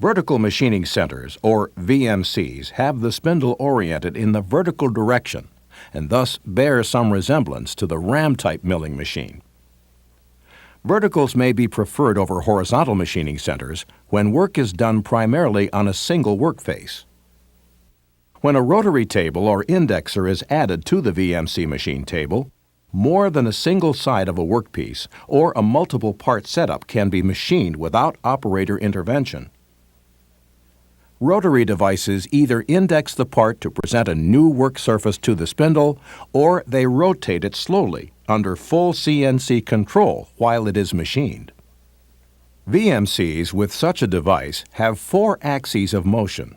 Vertical machining centers, or VMCs, have the spindle oriented in the vertical direction and thus bear some resemblance to the ram-type milling machine. Verticals may be preferred over horizontal machining centers when work is done primarily on a single workface. When a rotary table or indexer is added to the VMC machine table, more than a single side of a workpiece or a multiple part setup can be machined without operator intervention. Rotary devices either index the part to present a new work surface to the spindle, or they rotate it slowly under full CNC control while it is machined. VMCs with such a device have 4 axes of motion.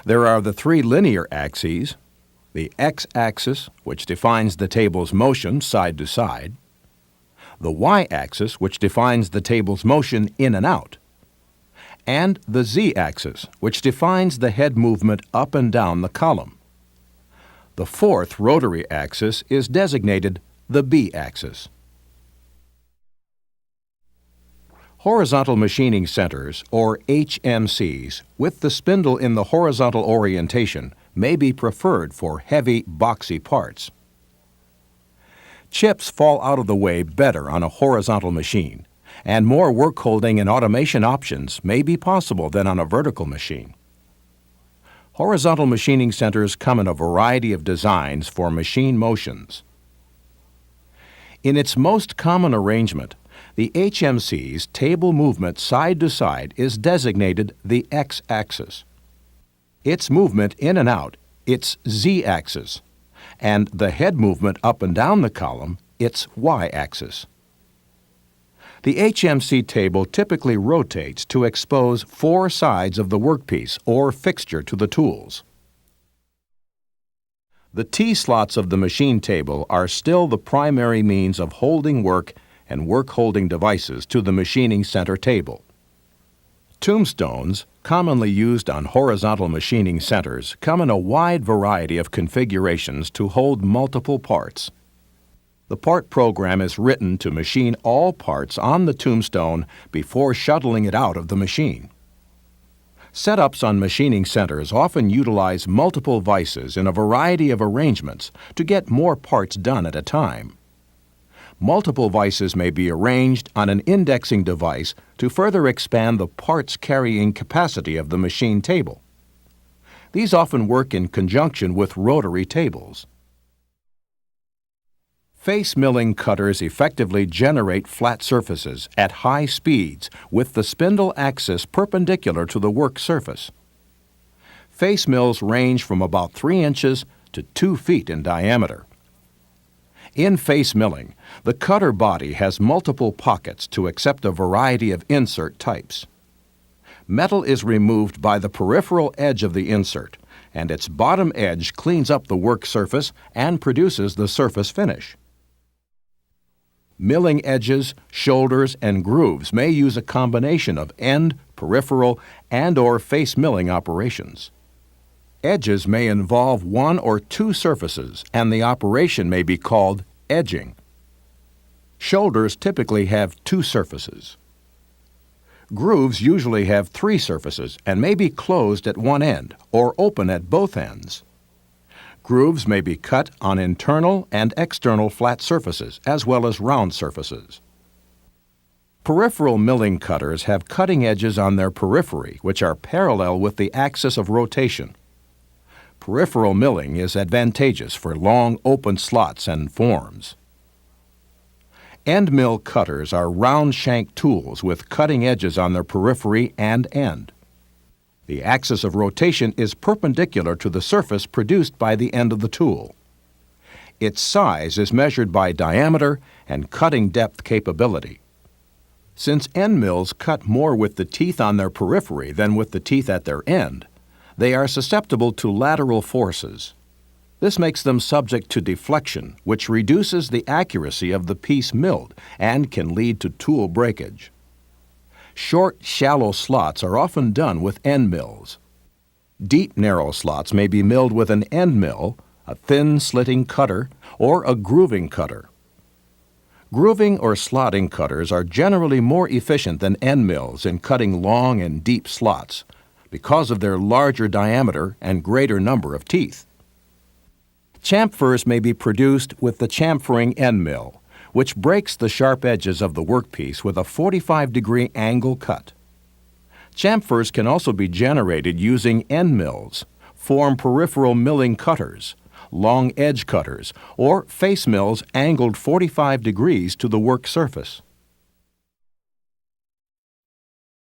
There are the 3 linear axes, the x-axis, which defines the table's motion side to side, the y-axis, which defines the table's motion in and out, and the z-axis, which defines the head movement up and down the column. The 4th rotary axis is designated the b-axis. Horizontal machining centers, or HMCs, with the spindle in the horizontal orientation may be preferred for heavy, boxy parts. Chips fall out of the way better on a horizontal machine, and more work holding and automation options may be possible than on a vertical machine. Horizontal machining centers come in a variety of designs for machine motions. In its most common arrangement, the HMC's table movement side to side is designated the x-axis. Its movement in and out, its z-axis, and the head movement up and down the column, its y-axis. The HMC table typically rotates to expose 4 sides of the workpiece or fixture to the tools. The T-slots of the machine table are still the primary means of holding work and work-holding devices to the machining center table. Tombstones, commonly used on horizontal machining centers, come in a wide variety of configurations to hold multiple parts. The part program is written to machine all parts on the tombstone before shuttling it out of the machine. Setups on machining centers often utilize multiple vices in a variety of arrangements to get more parts done at a time. Multiple vices may be arranged on an indexing device to further expand the parts carrying capacity of the machine table. These often work in conjunction with rotary tables. Face milling cutters effectively generate flat surfaces at high speeds with the spindle axis perpendicular to the work surface. Face mills range from about 3 inches to 2 feet in diameter. In face milling, the cutter body has multiple pockets to accept a variety of insert types. Metal is removed by the peripheral edge of the insert, and its bottom edge cleans up the work surface and produces the surface finish. Milling edges, shoulders, and grooves may use a combination of end, peripheral, and/or face milling operations. Edges may involve 1 or 2 surfaces, and the operation may be called edging. Shoulders typically have 2 surfaces. Grooves usually have 3 surfaces and may be closed at one end or open at both ends. Grooves may be cut on internal and external flat surfaces as well as round surfaces. Peripheral milling cutters have cutting edges on their periphery which are parallel with the axis of rotation. Peripheral milling is advantageous for long open slots and forms. End mill cutters are round shank tools with cutting edges on their periphery and end. The axis of rotation is perpendicular to the surface produced by the end of the tool. Its size is measured by diameter and cutting depth capability. Since end mills cut more with the teeth on their periphery than with the teeth at their end, they are susceptible to lateral forces. This makes them subject to deflection, which reduces the accuracy of the piece milled and can lead to tool breakage. Short, shallow slots are often done with end mills. Deep, narrow slots may be milled with an end mill, a thin slitting cutter, or a grooving cutter. Grooving or slotting cutters are generally more efficient than end mills in cutting long and deep slots because of their larger diameter and greater number of teeth. Chamfers may be produced with the chamfering end mill, which breaks the sharp edges of the workpiece with a 45-degree angle cut. Chamfers can also be generated using end mills, form peripheral milling cutters, long edge cutters, or face mills angled 45 degrees to the work surface.